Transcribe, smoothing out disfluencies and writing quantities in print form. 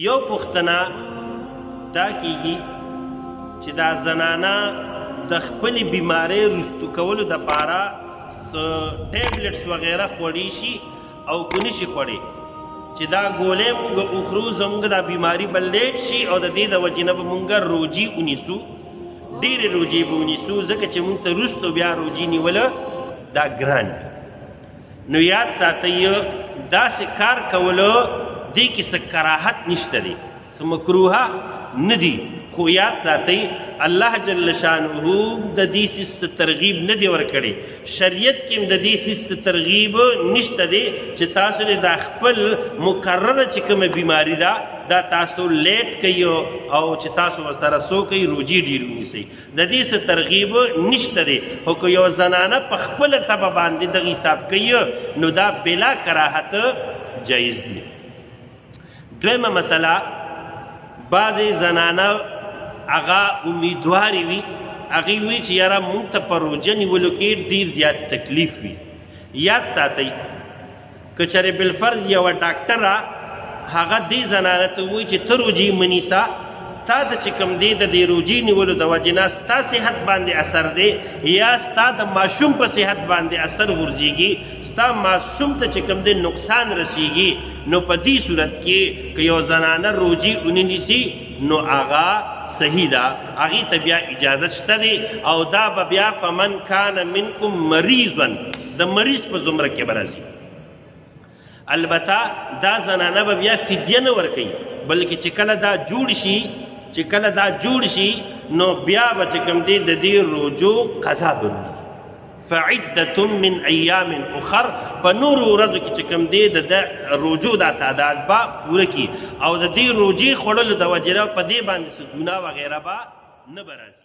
یو پوښتنه دا کیږي چې دا زنانه د خپلې بیمارۍ رستو کولو دپاره ټیبلټس وغیره خوړی شي او که نشي خوړی چې دا ګولۍ مونږ وخورو زمونږ دا بیماري به لیټ شي او د دې د وجې نه به مونږ روجي ونیسو ډېرې روجې به ونیسو ځکه چې مونږ ته وروستو بیا روجي نیوله دا ګران وي. نو یاد ساتئ داسې کار کولو دې کې څه کراهت نشته دی څه مکروهه نه دي خو یاد ساتئ الله جل شانه د دې څیز ترغیب نه دی ورکړی شریعت کې هم د دې څیز ترغیب نشته دی چې تاسو دا خپل مقرره چې کومه بیماري ده دا تاسو لیټ کوئ او چې تاسو ورسره څو کوئ روجي ډېر ونیسئ د دې څه ترغیب نشته دی خو که یو زنانه په خپله طبع باندې دغه حساب کوي نو دا بلا کراهت جایز دی. دویمه مسله بعضې زنانه هغه امیدوارې وي هغې وي چې یاره مونږ ته په روژه نیولو کې ډېر زیات تکلیف وي. یاد ساتئ که چېرې بالفرض یوه ډاکټره هغه دې زنانه ته ووایي چې ته روجې مه نیسه تا د چې کوم دی د دې روجې نیولو د وجې نه ستا صحت باندې اثر دی یا ستا د ماشوم په صحت باندې اثر غورځېږي ستا ماشوم ته چې کوم دی نقصان رسېږي نو په دې صورت کې که یو زنانه روجې ونه نیسي نو هغه صحیح ده هغې ته بیا اجازت شته دی او دا به بیا فمن کان منکم مریضا د مریض په زمره کې به راځي. البته دا زنانه به بیا فدیه نه ورکوي بلکې چې کله دا جوړ شي نو بیا به چې کوم دی د دې روجو قضا به فعدة من ایام اخر په نورو ورځو کې چې کوم دی د روجو دا تعداد به پوره کړي او د دې روجې خوړلو د وجې نه په دې باندې څه ګناه وغیره به نه به راځي.